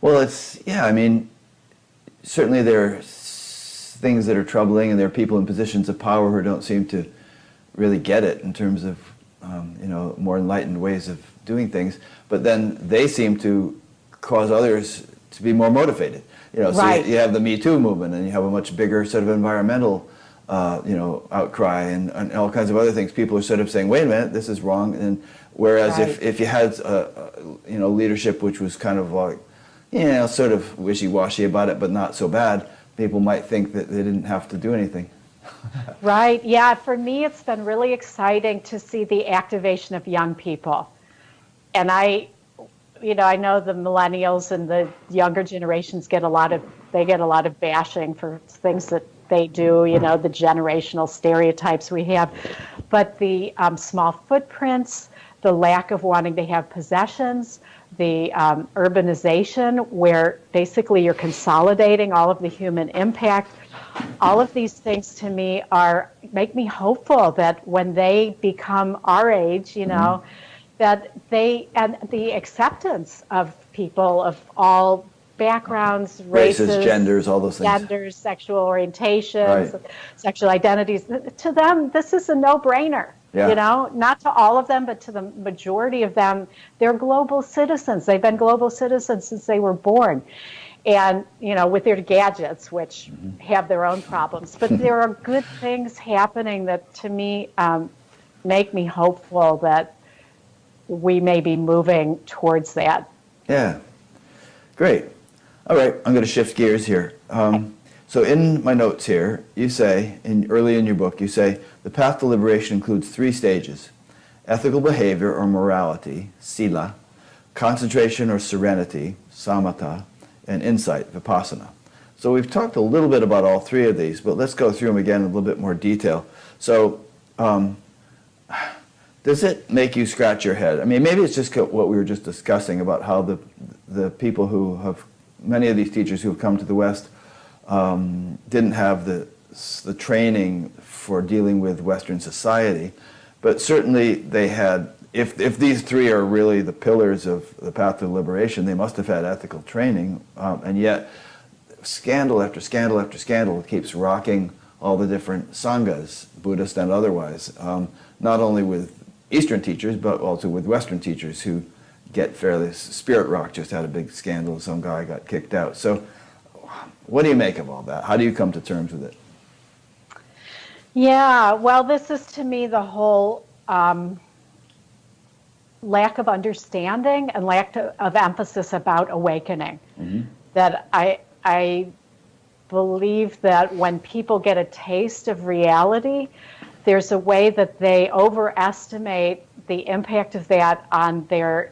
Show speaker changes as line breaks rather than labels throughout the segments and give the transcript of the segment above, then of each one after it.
Well, yeah, I mean, certainly there are things that are troubling, and there are people in positions of power who don't seem to really get it in terms of, more enlightened ways of doing things. But then they seem to cause others to be more motivated. So
Right.
you have the Me Too movement, and you have a much bigger sort of environmental, outcry, and all kinds of other things. People are sort of saying, "Wait a minute, this is wrong." And whereas
Right.
if you had, leadership which was kind of like, sort of wishy-washy about it, but not so bad, people might think that they didn't have to do anything.
Right. Yeah. For me, it's been really exciting to see the activation of young people. And I know the millennials and the younger generations get a lot of bashing for things that they do, the generational stereotypes we have. But the small footprints, the lack of wanting to have possessions, the urbanization where basically you're consolidating all of the human impact, all of these things to me make me hopeful that when they become our age, that and the acceptance of people of all backgrounds, races,
genders, all those things.
Genders, sexual orientations,
Right.
sexual identities. To them, this is a no-brainer.
Yeah.
Not to all of them, but to the majority of them, they're global citizens. They've been global citizens since they were born. And, with their gadgets, which have their own problems. But there are good things happening that, to me, make me hopeful that we may be moving towards that.
Yeah. Great. All right, I'm going to shift gears here. So in my notes here, you say, early in your book, you say, the path to liberation includes 3 stages: ethical behavior or morality, sila, concentration or serenity, samatha, and insight, vipassana. So we've talked a little bit about all 3 of these, but let's go through them again in a little bit more detail. So does it make you scratch your head? I mean, maybe it's just what we were just discussing about how the people who have, many of these teachers who have come to the West didn't have the training for dealing with Western society, but certainly they had, if these 3 are really the pillars of the path to liberation, they must have had ethical training, and yet scandal after scandal after scandal keeps rocking all the different sanghas, Buddhist and otherwise, not only with Eastern teachers, but also with Western teachers who get fairly, Spirit Rock just had a big scandal, some guy got kicked out. So what do you make of all that? How do you come to terms with it?
Yeah, well, this is to me the whole lack of understanding and lack of emphasis about awakening. Mm-hmm. That I believe that when people get a taste of reality, there's a way that they overestimate the impact of that on their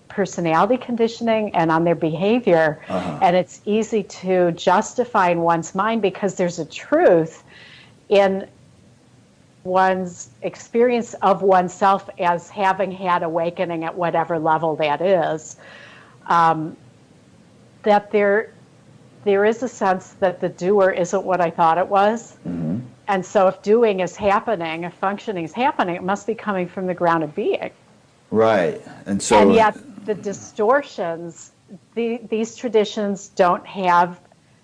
personality conditioning and on their behavior. Uh-huh. And it's easy to justify in one's mind because there's a truth in one's experience of oneself as having had awakening at whatever level that is, that there is a sense that the doer isn't what I thought it was. Mm-hmm. And so if doing is happening, if functioning is happening, it must be coming from the ground of being.
Right. And
yet the distortions, these traditions don't have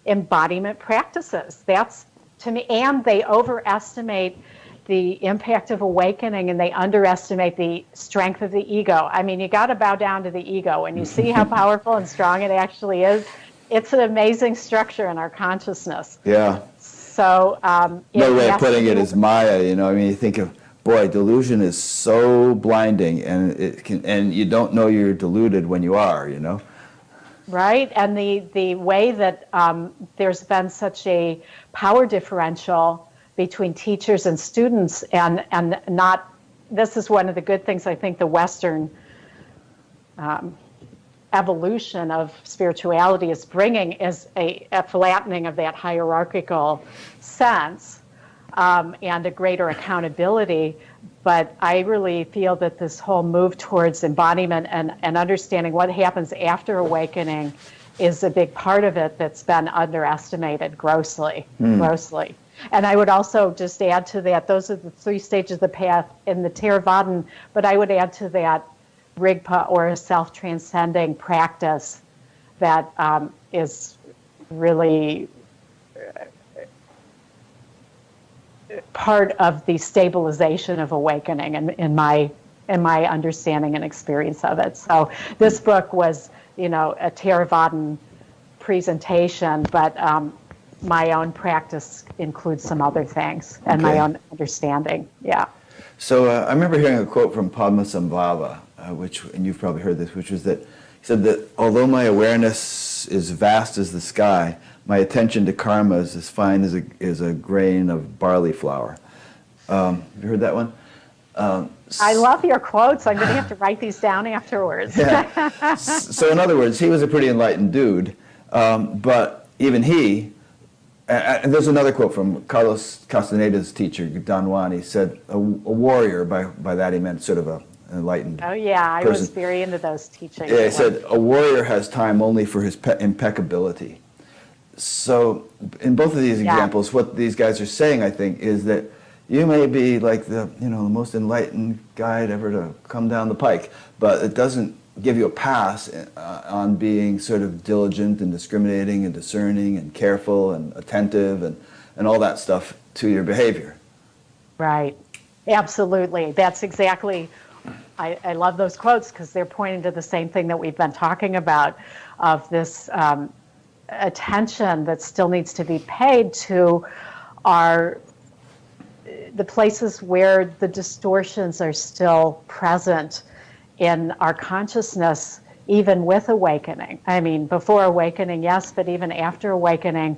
embodiment practices. That's, to me, and they overestimate the impact of awakening and they underestimate the strength of the ego. I mean, you got to bow down to the ego. And you see how powerful and strong it actually is. It's an amazing structure in our consciousness.
Yeah.
So,
no way of putting it is Maya. I mean, you think of, boy, delusion is so blinding, and you don't know you're deluded when you are.
Right, and the way that there's been such a power differential between teachers and students, and not. This is one of the good things I think the Western evolution of spirituality is bringing, is a flattening of that hierarchical sense and a greater accountability. But I really feel that this whole move towards embodiment and understanding what happens after awakening is a big part of it that's been underestimated grossly. And I would also just add to that, those are the 3 stages of the path in the Theravadan, but I would add to that Rigpa, or a self-transcending practice, that is really part of the stabilization of awakening in my understanding and experience of it. So this book was, a Theravadan presentation, but my own practice includes some other things and my own understanding. Yeah.
So I remember hearing a quote from Padmasambhava, and you've probably heard this, which was that he said that although my awareness is vast as the sky, my attention to karma is as fine as a grain of barley flour. Have you heard that one?
I love your quotes. I'm going to have to write these down afterwards.
Yeah. So in other words, he was a pretty enlightened dude, but even he, and there's another quote from Carlos Castaneda's teacher, Don Juan. He said, a warrior, by that he meant sort of an enlightened
Oh yeah, I
person.
was very into those teachings.
Yeah, he said, a warrior has time only for his impeccability. So in both of these examples, what these guys are saying, I think, is that you may be like the most enlightened guy ever to come down the pike, but it doesn't give you a pass on being sort of diligent and discriminating and discerning and careful and attentive and all that stuff to your behavior.
Right. Absolutely. That's exactly, I love those quotes because they're pointing to the same thing that we've been talking about, of this attention that still needs to be paid to the places where the distortions are still present in our consciousness, even with awakening. I mean, before awakening, yes, but even after awakening,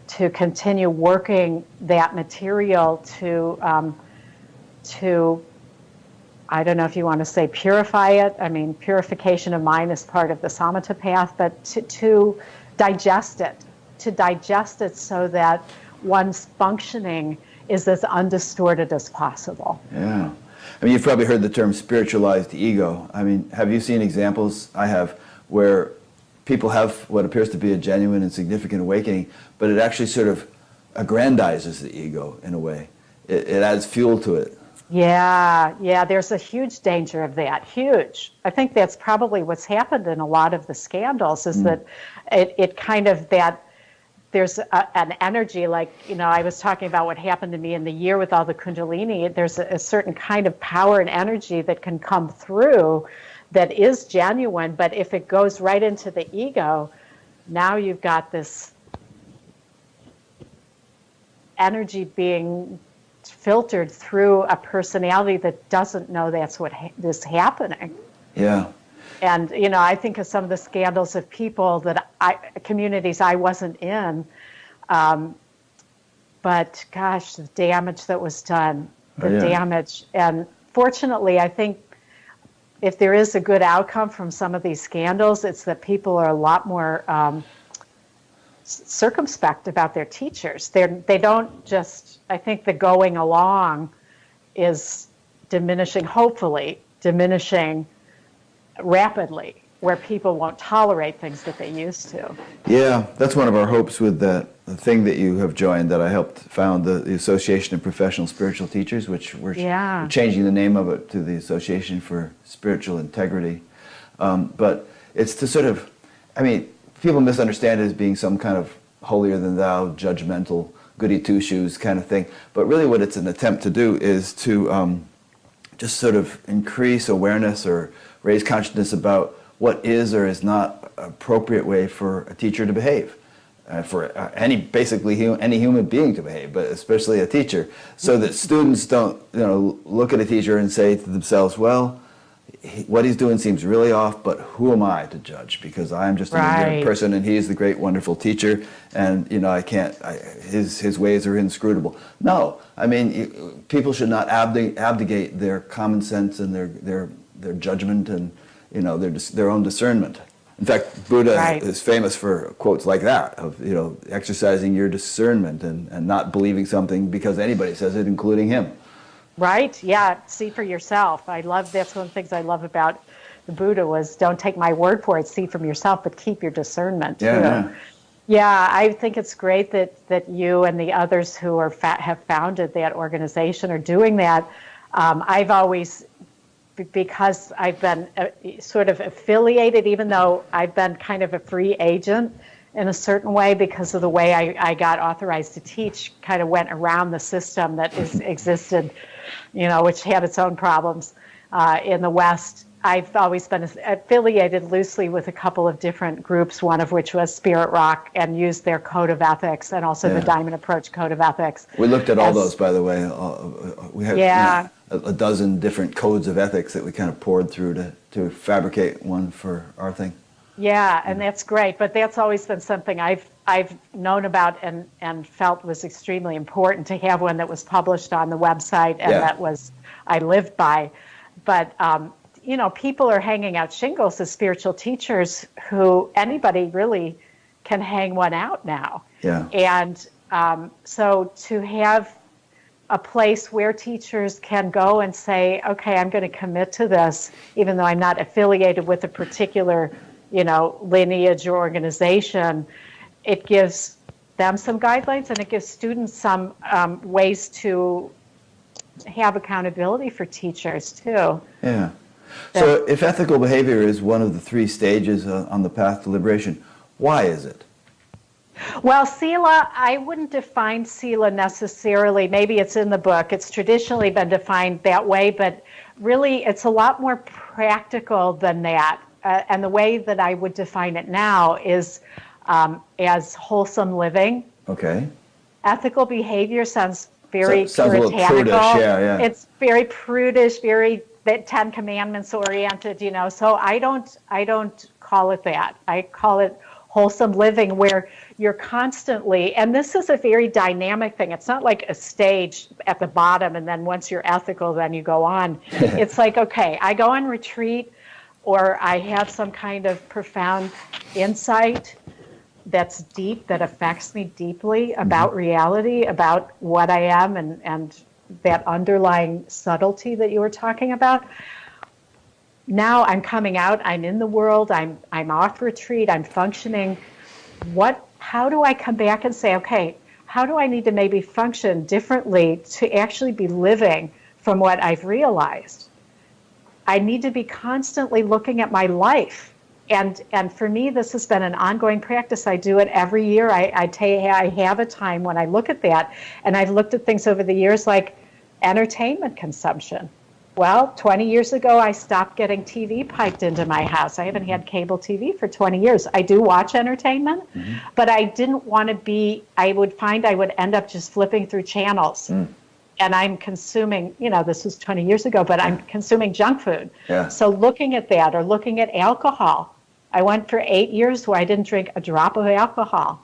to continue working that material to I don't know if you want to say purify it. I mean, purification of mind is part of the samatha path, but to digest it so that one's functioning is as undistorted as possible.
Yeah. I mean, you've probably heard the term spiritualized ego. I mean, have you seen examples? I have, where people have what appears to be a genuine and significant awakening, but it actually sort of aggrandizes the ego in a way. It adds fuel to it.
Yeah, there's a huge danger of that, huge. I think that's probably what's happened in a lot of the scandals, is that it kind of, that there's an energy, like, I was talking about what happened to me in the year with all the Kundalini. There's a certain kind of power and energy that can come through that is genuine, but if it goes right into the ego, now you've got this energy being filtered through a personality that doesn't know that's what is happening.
Yeah.
And, I think of some of the scandals of people communities I wasn't in, but gosh, the damage that was done, damage. And fortunately, I think if there is a good outcome from some of these scandals, it's that people are a lot more circumspect about their teachers. They don't just, I think the going along is hopefully diminishing rapidly, where people won't tolerate things that they used to.
Yeah, that's one of our hopes with the thing that you have joined, that I helped found, the Association of Professional Spiritual Teachers, which we're changing the name of it to the Association for Spiritual Integrity. But it's to sort of, I mean, people misunderstand it as being some kind of holier than thou, judgmental, goody two-shoes kind of thing. But really what it's an attempt to do is to just sort of increase awareness or raise consciousness about what is or is not an appropriate way for a teacher to behave, for basically any human being to behave, but especially a teacher, so that students don't look at a teacher and say to themselves, well, what he's doing seems really off, but who am I to judge? Because I'm just an ordinary person, and he's the great, wonderful teacher, and I can't. His ways are inscrutable. No, I mean, people should not abdicate their common sense and their judgment and their own discernment. In fact, Buddha is famous for quotes like that, of exercising your discernment and not believing something because anybody says it, including him.
Right, yeah, see for yourself. That's one of the things I love about the Buddha, was don't take my word for it, see from yourself, but keep your discernment too. Yeah, I think it's great that you and the others who have founded that organization are doing that. I've always because I've been sort of affiliated, even though I've been kind of a free agent in a certain way because of the way I got authorized to teach, kind of went around the system that existed, which had its own problems in the West. I've always been affiliated loosely with a couple of different groups, one of which was Spirit Rock, and used their code of ethics and also the Diamond Approach code of ethics.
We looked at all those, by the way. We had a dozen different codes of ethics that we kind of poured through to fabricate one for our thing.
Yeah, and that's great. But that's always been something I've known about and felt was extremely important to have one that was published on the website and that was I lived by. But people are hanging out shingles as spiritual teachers who anybody really can hang one out now.
Yeah.
And so to have a place where teachers can go and say, okay, I'm going to commit to this, even though I'm not affiliated with a particular, lineage or organization, it gives them some guidelines and it gives students some ways to have accountability for teachers too.
Yeah. So if ethical behavior is one of the 3 stages on the path to liberation, why is it?
Well, Sila, I wouldn't define Sila necessarily. Maybe it's in the book. It's traditionally been defined that way, but really it's a lot more practical than that. And the way that I would define it now is as wholesome living.
Okay.
Ethical behavior sounds very
sounds
puritanical.
A little prudish, yeah.
It's very prudish, very Ten Commandments oriented, So I don't call it that. I call it wholesome living, where you're constantly, and this is a very dynamic thing. It's not like a stage at the bottom and then once you're ethical, then you go on. It's like, okay, I go on retreat or I have some kind of profound insight that's deep, that affects me deeply about reality, about what I am and that underlying subtlety that you were talking about. Now I'm coming out, I'm in the world, I'm off retreat, I'm functioning. How do I come back and say, okay, how do I need to maybe function differently to actually be living from what I've realized? I need to be constantly looking at my life. And for me, this has been an ongoing practice. I do it every year. I have a time when I look at that, and I've looked at things over the years like entertainment consumption. Well, 20 years ago, I stopped getting TV piped into my house. I haven't had cable TV for 20 years. I do watch entertainment, but I didn't want to be, I would find I would end up just flipping through channels. And I'm consuming, this was 20 years ago, but I'm consuming junk food.
Yeah.
So looking at that, or looking at alcohol. I went for 8 years where I didn't drink a drop of alcohol.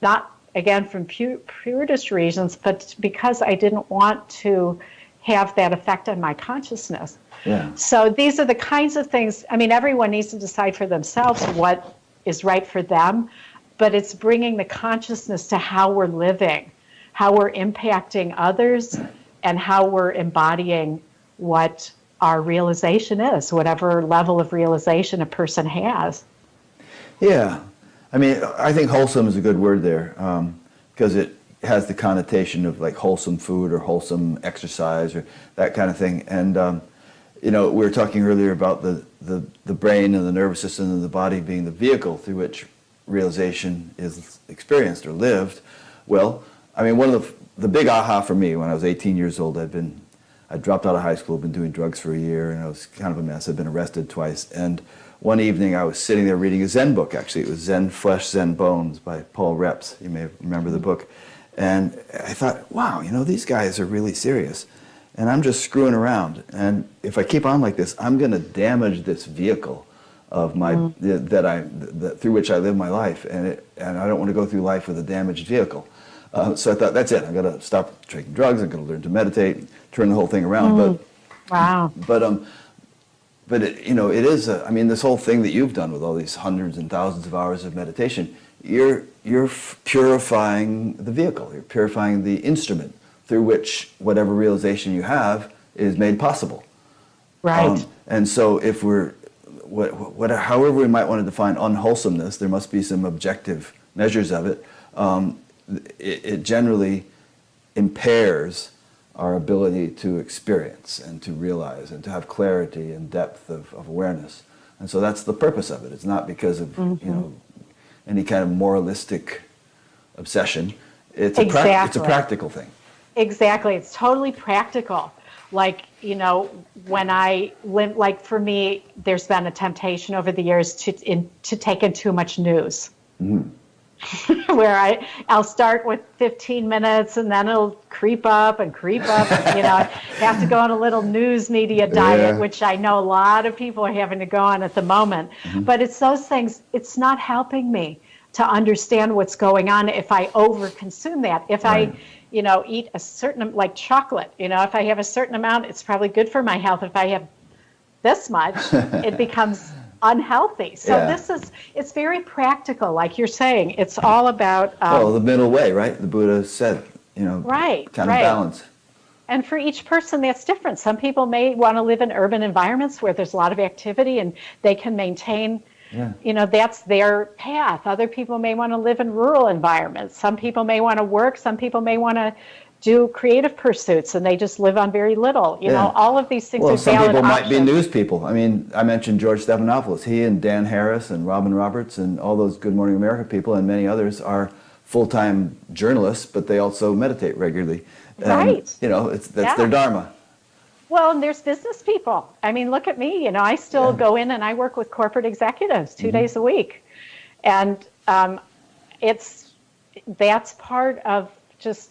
Not, again, from purist reasons, but because I didn't want to have that effect on my consciousness.
Yeah.
So these are the kinds of things, everyone needs to decide for themselves what is right for them, but it's bringing the consciousness to how we're living, how we're impacting others, and how we're embodying what our realization is, whatever level of realization a person has.
Yeah. I think wholesome is a good word there because it has the connotation of like wholesome food or wholesome exercise or that kind of thing. And, we were talking earlier about the brain and the nervous system and the body being the vehicle through which realization is experienced or lived. Well, one of the big aha for me when I was 18 years old, I dropped out of high school, been doing drugs for a year, and I was kind of a mess. I'd been arrested twice. And one evening I was sitting there reading a Zen book, actually. It was Zen Flesh, Zen Bones by Paul Reps. You may remember the book. And I thought, wow, these guys are really serious. And I'm just screwing around. And if I keep on like this, I'm going to damage this vehicle of my through which I live my life. And I don't want to go through life with a damaged vehicle. So I thought, that's it. I'm going to stop taking drugs. I'm going to learn to meditate, turn the whole thing around. But it is. This whole thing that you've done with all these hundreds and thousands of hours of meditation, you're purifying the vehicle. You're purifying the instrument through which whatever realization you have is made possible.
Right.
And so, if we're however we might want to define unwholesomeness, there must be some objective measures of it. It generally impairs our ability to experience and to realize and to have clarity and depth of awareness. And so that's the purpose of it. It's not because of any kind of moralistic obsession. It's it's a practical thing.
Exactly. It's totally practical. Like, when I live, like for me, there's been a temptation over the years to take in too much news. Where I'll start with 15 minutes and then it'll creep up and creep up. I have to go on a little news media diet, which I know a lot of people are having to go on at the moment. But it's those things, it's not helping me to understand what's going on if I overconsume that. If I eat a certain, like chocolate, if I have a certain amount, it's probably good for my health. If I have this much, it becomes unhealthy. So it's very practical, like you're saying. It's all about
the middle way, right? The Buddha said, kind of balance.
And for each person, that's different. Some people may want to live in urban environments where there's a lot of activity and they can maintain, that's their path. Other people may want to live in rural environments. Some people may want to work. Some people may want to do creative pursuits and they just live on very little. All of these things are valid
some people
options.
might be news people. I mean, I mentioned George Stephanopoulos. He and Dan Harris and Robin Roberts and all those Good Morning America people and many others are full-time journalists, but they also meditate regularly.
Right.
That's their dharma.
Well, and there's business people. I mean, look at me. I still go in and I work with corporate executives 2 days a week. And that's part of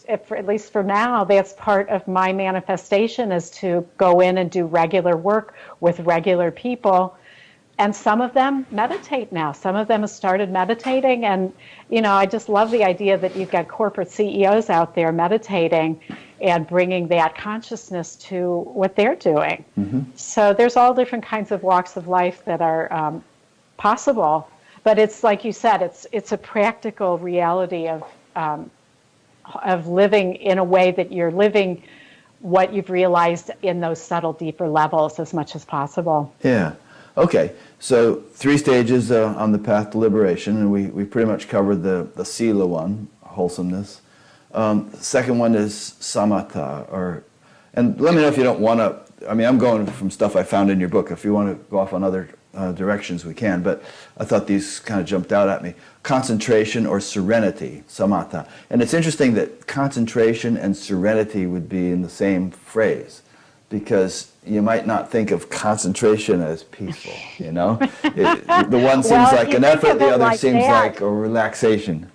at least for now, that's part of my manifestation is to go in and do regular work with regular people. And some of them meditate now. Some of them have started meditating. And, I just love the idea that you've got corporate CEOs out there meditating and bringing that consciousness to what they're doing. So there's all different kinds of walks of life that are possible. But it's like you said, it's a practical reality of living in a way that you're living what you've realized in those subtle, deeper levels as much as possible.
Yeah. Okay. So 3 stages on the path to liberation, and we pretty much covered the sila one, wholesomeness. The second one is samatha, and let me know if you don't want to. I mean, I'm going from stuff I found in your book. If you want to go off on other directions, we can. But I thought these kind of jumped out at me. Concentration or serenity, samatha. And it's interesting that concentration and serenity would be in the same phrase, because you might not think of concentration as peaceful, the one seems like an effort, the other seems like a relaxation.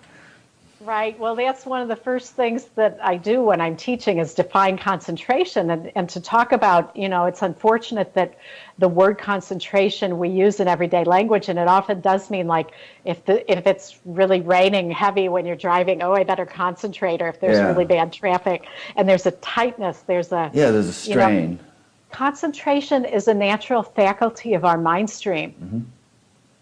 Right. Well, that's one of the first things that I do when I'm teaching is define concentration and to talk about, it's unfortunate that the word concentration we use in everyday language, and it often does mean like if it's really raining heavy when you're driving, I better concentrate, or if there's really bad traffic and there's a tightness, there's a
strain.
Concentration is a natural faculty of our mind stream.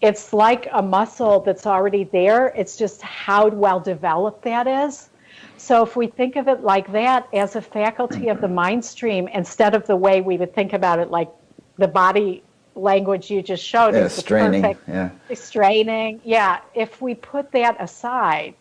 It's like a muscle that's already there. It's just how well developed that is. So if we think of it like that as a faculty of the mind stream, instead of the way we would think about it like the body language you just showed.
Yeah, straining.
Straining. Yeah. If we put that aside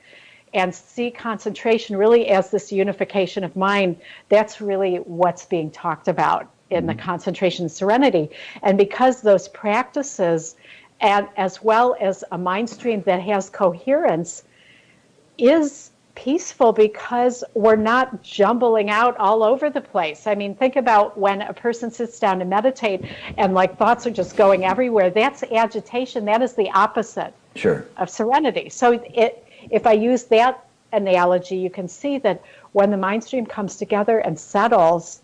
and see concentration really as this unification of mind, that's really what's being talked about in the concentration and serenity. And because those practices, and as well as a mind stream that has coherence, is peaceful because we're not jumbling out all over the place. I mean, think about when a person sits down to meditate and like thoughts are just going everywhere. That's agitation. That is the opposite of serenity. So if I use that analogy, you can see that when the mind stream comes together and settles,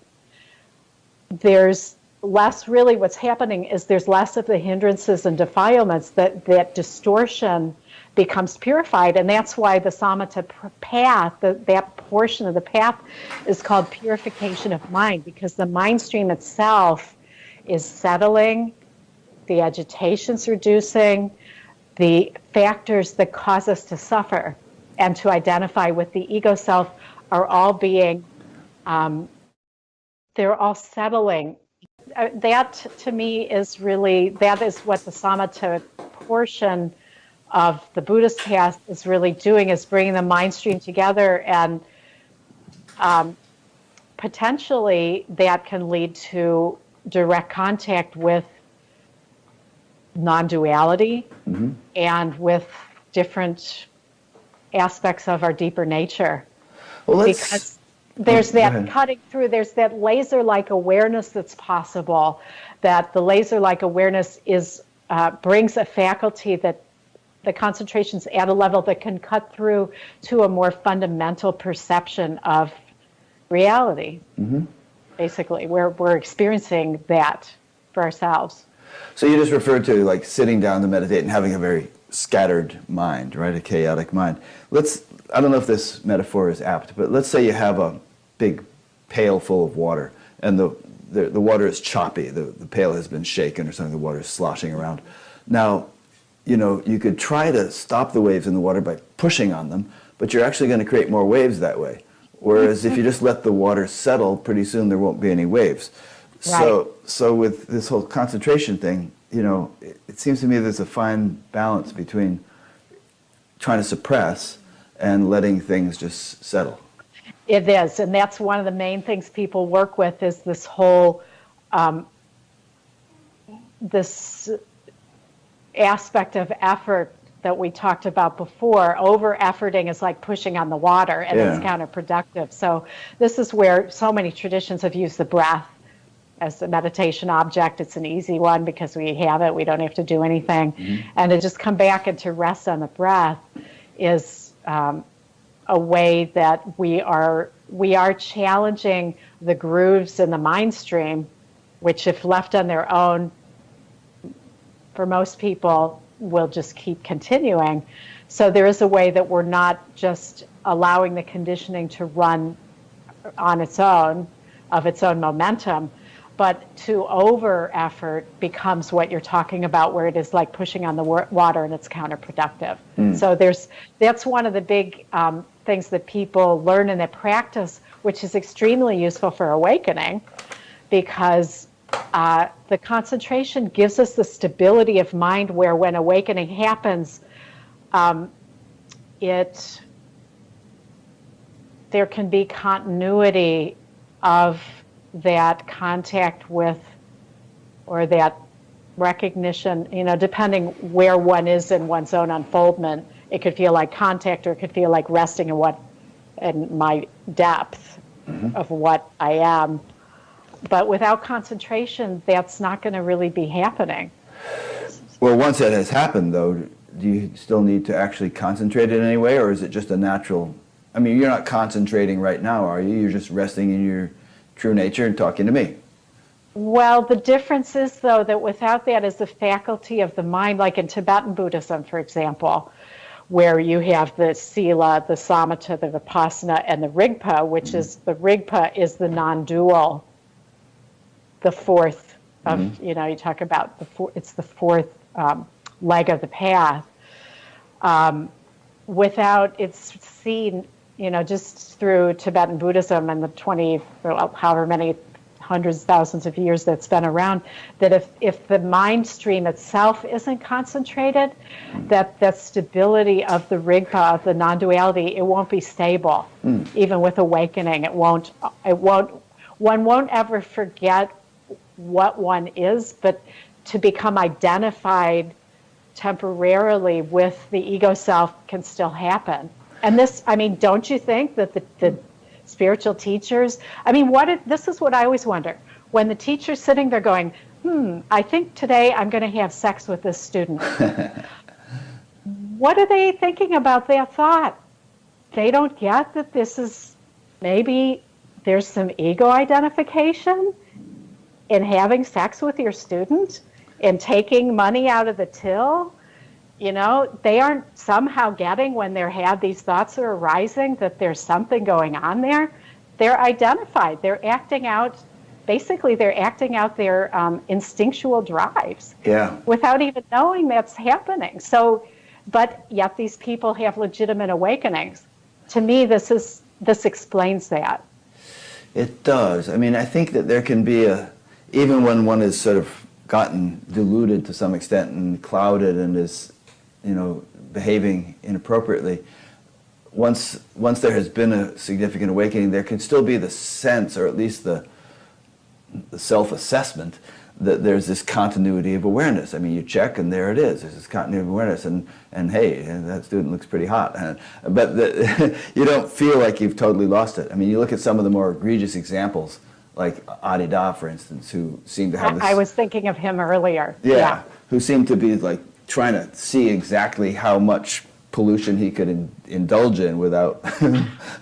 there's less, really what's happening is there's less of the hindrances and defilements, that distortion becomes purified. And that's why the samatha path, that portion of the path is called purification of mind, because the mind stream itself is settling, the agitation's reducing, the factors that cause us to suffer and to identify with the ego self are all being, they're all settling. That to me is really, that is what the samatha portion of the Buddhist path is really doing, is bringing the mind stream together and potentially that can lead to direct contact with non-duality and with different aspects of our deeper nature.
Well,
Because there's
go
that
ahead.
cutting through, there's that laser-like awareness that's possible, that the laser-like awareness is brings a faculty that the concentration's at a level that can cut through to a more fundamental perception of reality. Basically, we're experiencing that for ourselves.
So you just referred to like sitting down to meditate and having a very scattered mind, right? A chaotic mind. I don't know if this metaphor is apt, but let's say you have a big pail full of water and the water is choppy. The pail has been shaken or something. The water is sloshing around. Now, you could try to stop the waves in the water by pushing on them, but you're actually going to create more waves that way. Whereas if you just let the water settle, pretty soon there won't be any waves.
Right.
So with this whole concentration thing, it seems to me there's a fine balance between trying to suppress and letting things just settle.
It is, and that's one of the main things people work with is this whole this aspect of effort that we talked about before. Over-efforting is like pushing on the water, and it's counterproductive. So this is where so many traditions have used the breath as the meditation object. It's an easy one because we have it. We don't have to do anything. And to just come back and to rest on the breath is a way that we are challenging the grooves in the mind stream, which if left on their own, for most people, will just keep continuing. So there is a way that we're not just allowing the conditioning to run on its own, of its own momentum, but to over effort becomes what you're talking about, where it is like pushing on the water and it's counterproductive. So that's one of the big things that people learn in their practice, which is extremely useful for awakening, because the concentration gives us the stability of mind where when awakening happens, there can be continuity of that contact with, or that recognition, depending where one is in one's own unfoldment. It could feel like contact, or it could feel like resting in my depth of what I am. But without concentration, that's not going to really be happening.
Well, once that has happened, though, do you still need to actually concentrate in any way, or is it just a natural? I mean, you're not concentrating right now, are you? You're just resting in your true nature and talking to me.
Well, the difference is, though, that without that is the faculty of the mind, like in Tibetan Buddhism, for example, where you have the Sila, the Samatha, the Vipassana, and the Rigpa, which is, the Rigpa is the non-dual, the fourth of, you talk about, it's the fourth leg of the path. Without, it's seen, just through Tibetan Buddhism and the however many hundreds, thousands of years that's been around, that if the mind stream itself isn't concentrated, that stability of the Rigpa, of the non-duality, it won't be stable. Even with awakening, one won't ever forget what one is, but to become identified temporarily with the ego self can still happen. And this, don't you think that the spiritual teachers, this is what I always wonder. When the teacher's sitting there going, I think today I'm going to have sex with this student. What are they thinking about that thought? They don't get that this is, maybe there's some ego identification in having sex with your student, in taking money out of the till. They aren't somehow getting, when they have these thoughts that are arising, that there's something going on there. They're identified. They're acting out, basically they're acting out their instinctual drives without even knowing that's happening. So, but yet these people have legitimate awakenings. To me, this explains that.
It does. I think that there can be even when one is sort of gotten diluted to some extent and clouded and is, behaving inappropriately, once there has been a significant awakening, there can still be the sense, or at least the self-assessment, that there's this continuity of awareness. I mean, you check and there it is. There's this continuity of awareness, and hey, that student looks pretty hot. But you don't feel like you've totally lost it. I mean, you look at some of the more egregious examples, like Adida, for instance, who seem to have this...
I was thinking of him earlier.
Yeah, who seem to be like trying to see exactly how much pollution he could indulge in without...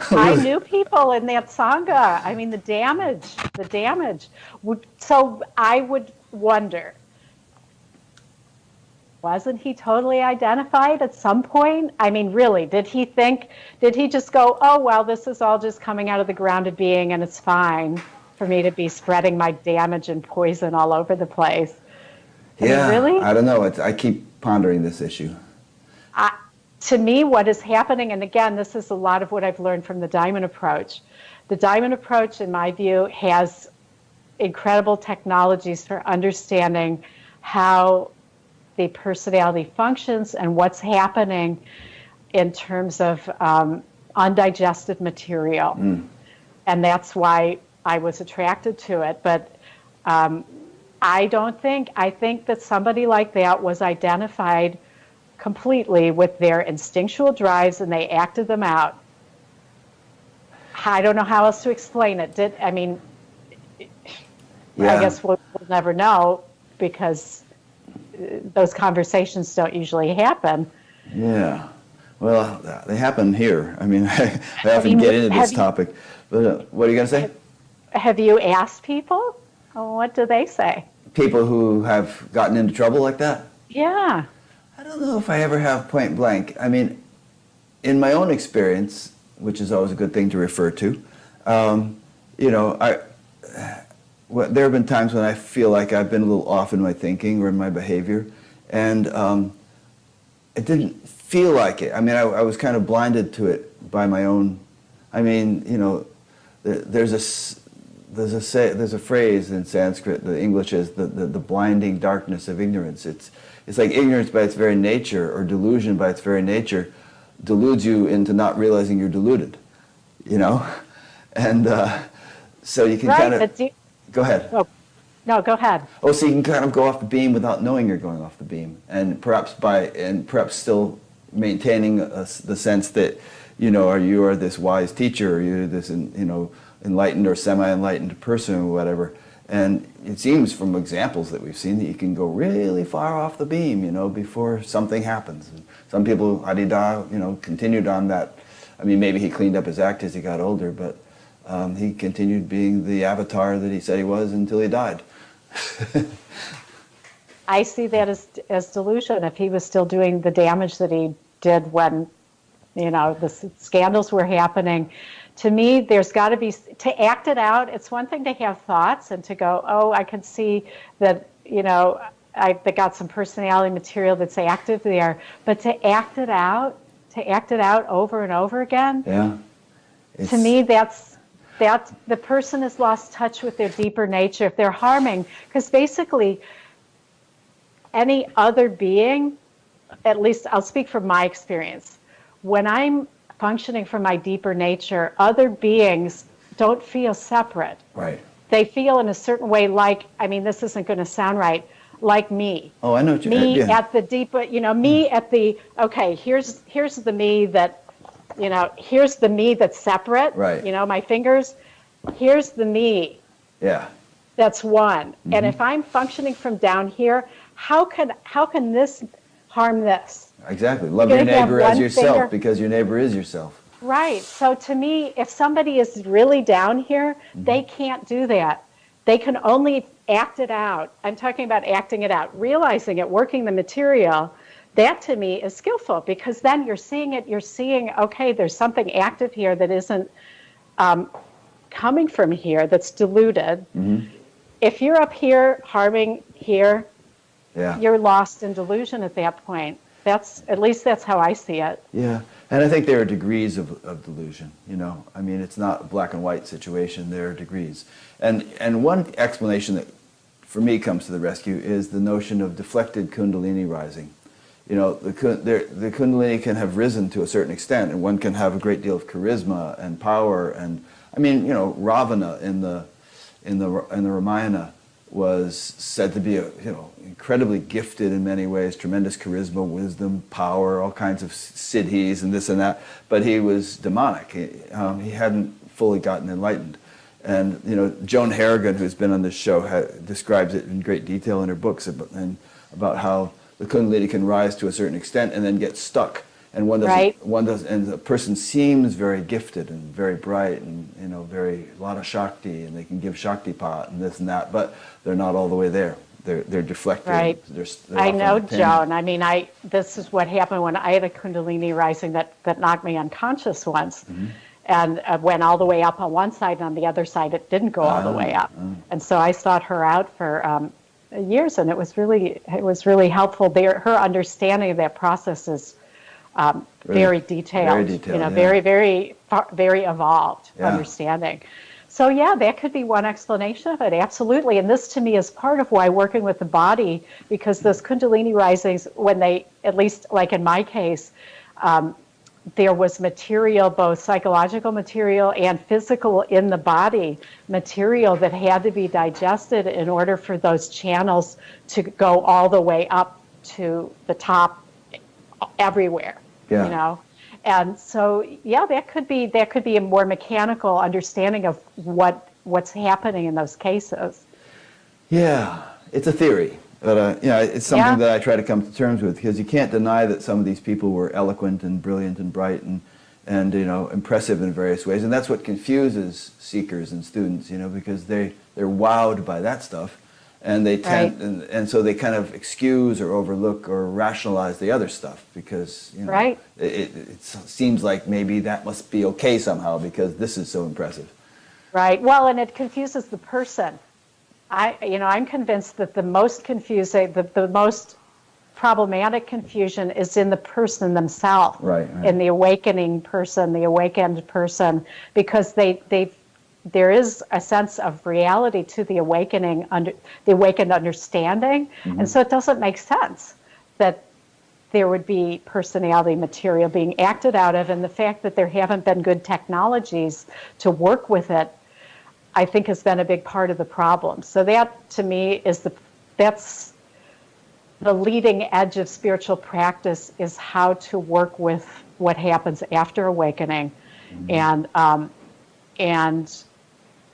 I knew people in that Sangha. I mean, the damage. So I would wonder, wasn't he totally identified at some point? I mean, really, did he just go, oh, well, this is all just coming out of the grounded being and it's fine for me to be spreading my damage and poison all over the place?
Yeah,
really?
I don't know. I keep pondering this issue.
To me, what is happening, and again, this is a lot of what I've learned from the Diamond Approach. The Diamond Approach, in my view, has incredible technologies for understanding how the personality functions and what's happening in terms of undigested material. And that's why I was attracted to it. But I think that somebody like that was identified completely with their instinctual drives and they acted them out. I don't know how else to explain it. I guess we'll never know because those conversations don't usually happen.
Yeah. Well, they happen here. I mean, I often get into this topic. But what are you going to say?
Have you asked people? What do they say?
People who have gotten into trouble like that?
Yeah.
I don't know if I ever have point blank. I mean, in my own experience, which is always a good thing to refer to, there have been times when I feel like I've been a little off in my thinking or in my behavior, and it didn't feel like it. I mean, I was kind of blinded to it by my own. I mean, there's a phrase in Sanskrit. The English is the blinding darkness of ignorance. It's like ignorance by its very nature, or delusion by its very nature, deludes you into not realizing you're deluded, and so you can kind of... Go ahead.
Oh, no, go ahead.
Oh, so you can kind of go off the beam without knowing you're going off the beam, and perhaps still maintaining the sense that you are this wise teacher, or you're this enlightened or semi-enlightened person or whatever. And it seems from examples that we've seen that you can go really far off the beam, before something happens. And some people, Adida, continued on that. I mean, maybe he cleaned up his act as he got older, but he continued being the avatar that he said he was until he died.
I see that as delusion. If he was still doing the damage that he did when, the scandals were happening, to me, there's got to be, to act it out, it's one thing to have thoughts and to go, oh, I can see that, I got some personality material that's active there, but to act it out over and over again, to me, that's the person has lost touch with their deeper nature. If they're harming, because basically any other being, at least I'll speak from my experience, when I'm functioning from my deeper nature, other beings don't feel separate.
Right.
They feel in a certain way like, this isn't going to sound right, like me.
Oh, I know what you mean.
Me at the deeper, me at the, okay, here's the me that, here's the me that's separate.
Right.
My fingers, here's the me.
Yeah.
That's one. Mm-hmm. And if I'm functioning from down here, how can this harm this?
Exactly. Love your neighbor as yourself, because your neighbor is yourself.
Right. So to me, if somebody is really down here, they can't do that. They can only act it out. I'm talking about acting it out, realizing it, working the material. That to me is skillful, because then you're seeing it, okay, there's something active here that isn't coming from here, that's diluted. Mm-hmm. If you're up here harming here, you're lost in delusion at that point. At least that's how I see it.
Yeah, and I think there are degrees of delusion, it's not a black and white situation, there are degrees. And one explanation that, for me, comes to the rescue is the notion of deflected kundalini rising. the Kundalini can have risen to a certain extent, and one can have a great deal of charisma and power. And I mean, Ravana in the Ramayana was said to be incredibly gifted in many ways, tremendous charisma, wisdom, power, all kinds of siddhis and this and that. But he was demonic. He hadn't fully gotten enlightened. And Joan Harrigan, who's been on this show, describes it in great detail in her books about how the Kundalini can rise to a certain extent and then get stuck. And and the person seems very gifted and very bright and a lot of Shakti, and they can give Shaktipat and this and that, but they're not all the way there. They're deflected.
Right.
They're
I know, Joan. I mean, this is what happened when I had a Kundalini rising that knocked me unconscious once. Mm-hmm. And went all the way up on one side, and on the other side it didn't go all the way up. And so I sought her out for years, and it was really helpful. Her understanding of that process is very detailed, very evolved understanding. So that could be one explanation of it, absolutely. And this to me is part of why working with the body, because those Kundalini risings, when they, at least like in my case, there was material, both psychological material and physical in the body, material that had to be digested in order for those channels to go all the way up to the top everywhere, And so, that could be a more mechanical understanding of what's happening in those cases.
Yeah, it's a theory. But it's something that I try to come to terms with, because you can't deny that some of these people were eloquent and brilliant and bright and impressive in various ways, and that's what confuses seekers and students, because they're wowed by that stuff, and they tend and so they kind of excuse or overlook or rationalize the other stuff because it seems like maybe that must be okay somehow because this is so impressive.
Right. Well, and it confuses the person. I'm convinced that the most confusing, the most problematic confusion is in the person themselves, in the awakening person, the awakened person, because there is a sense of reality to the awakened understanding, and so it doesn't make sense that there would be personality material being acted out of, and the fact that there haven't been good technologies to work with it, I think, has been a big part of the problem. So that, to me, that's the leading edge of spiritual practice, is how to work with what happens after awakening, and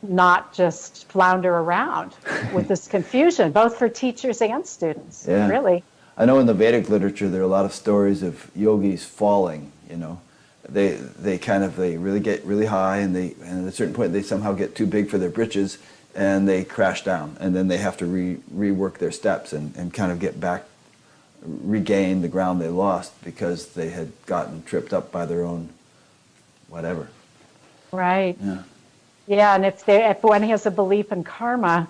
not just flounder around with this confusion, both for teachers and students. Really.
I know in the Vedic literature there are a lot of stories of yogis falling. They really get really high, and at a certain point they somehow get too big for their britches, and they crash down, and then they have to rework their steps and kind of regain the ground they lost because they had gotten tripped up by their own whatever.
Right. Yeah, and if one has a belief in karma,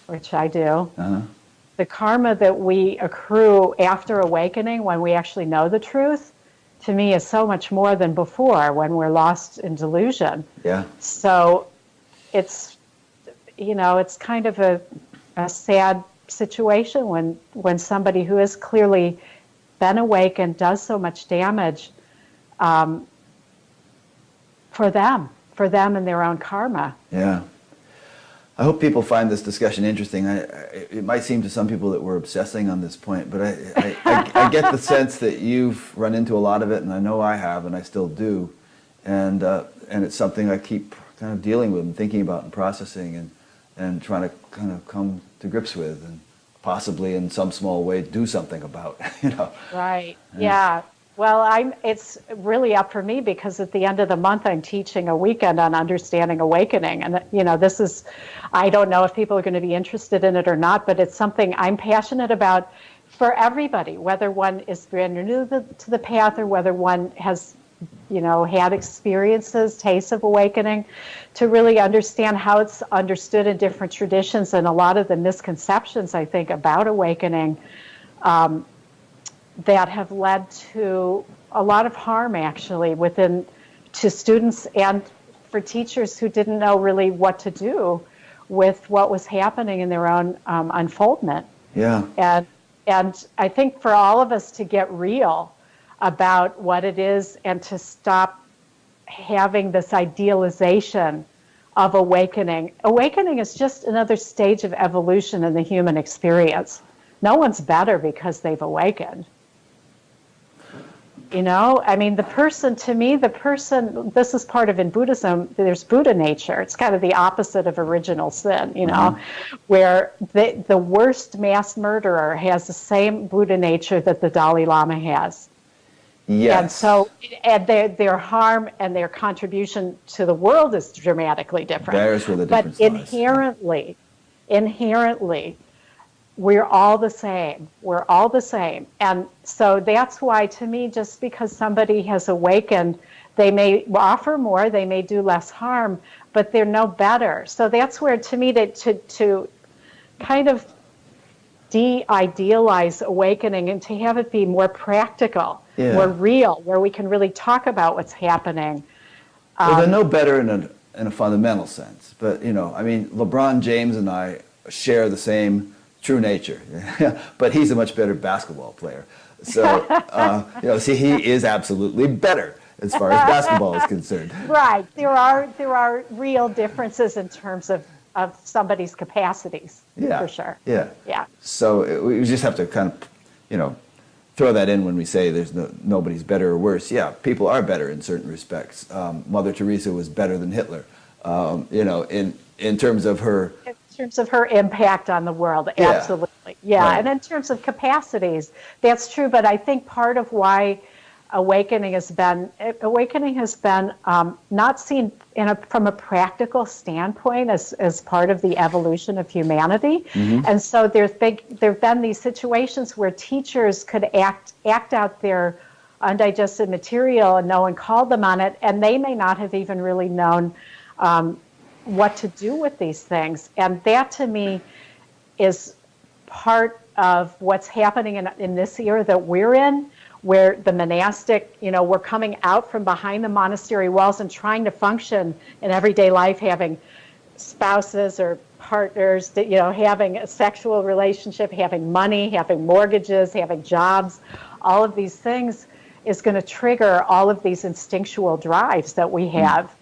which I do, the karma that we accrue after awakening, when we actually know the truth, to me is so much more than before when we're lost in delusion. Yeah. So it's kind of a sad situation when somebody who has clearly been awakened does so much damage for them and their own karma. Yeah. I hope people find this discussion interesting. It might seem to some people that we're obsessing on this point, but I get the sense that you've run into a lot of it, and I know I have, and I still do, and it's something I keep kind of dealing with and thinking about and processing and trying to kind of come to grips with, and possibly in some small way do something about. Right. Yeah. Well, it's really up for me, because at the end of the month I'm teaching a weekend on understanding awakening, and this is, I don't know if people are going to be interested in it or not, but it's something I'm passionate about for everybody, whether one is brand new to the path or whether one has had experiences, tastes of awakening, to really understand how it's understood in different traditions, and a lot of the misconceptions, I think, about awakening that have led to a lot of harm, actually, to students and for teachers who didn't know really what to do with what was happening in their own unfoldment. Yeah. And I think for all of us to get real about what it is and to stop having this idealization of awakening. Awakening is just another stage of evolution in the human experience. No one's better because they've awakened. You know, I mean, to me, this is part of in Buddhism, there's Buddha nature. It's kind of the opposite of original sin, you know, where the worst mass murderer has the same Buddha nature that the Dalai Lama has.
Yes.
And so, and their harm and their contribution to the world is dramatically different.
There's where the difference
But inherently, we're all the same. We're all the same. And so that's why, to me, just because somebody has awakened, they may offer more, they may do less harm, but they're no better. So that's where, to me, to kind of de-idealize awakening and to have it be more practical, more real, where we can really talk about what's happening.
Well, they're no better in a fundamental sense. But, you know, I mean, LeBron James and I share the same true nature, but he's a much better basketball player. So, you know, see, he is absolutely better as far as basketball is concerned.
Right. There are real differences in terms of somebody's capacities, for sure.
Yeah. So we just have to kind of, you know, throw that in when we say there's nobody's better or worse. Yeah, people are better in certain respects. Mother Teresa was better than Hitler, you know, in terms of her... In terms of
her impact on the world, absolutely. Yeah, right. And in terms of capacities, that's true. But I think part of why awakening has been not seen from a practical standpoint as part of the evolution of humanity. Mm-hmm. And so there have been these situations where teachers could act out their undigested material and no one called them on it, and they may not have even really known what to do with these things. And that, to me, is part of what's happening in this era that we're in, where the monastic, you know, we're coming out from behind the monastery walls and trying to function in everyday life, having spouses or partners, that, you know, having a sexual relationship, having money, having mortgages, having jobs. All of these things is going to trigger all of these instinctual drives that we have.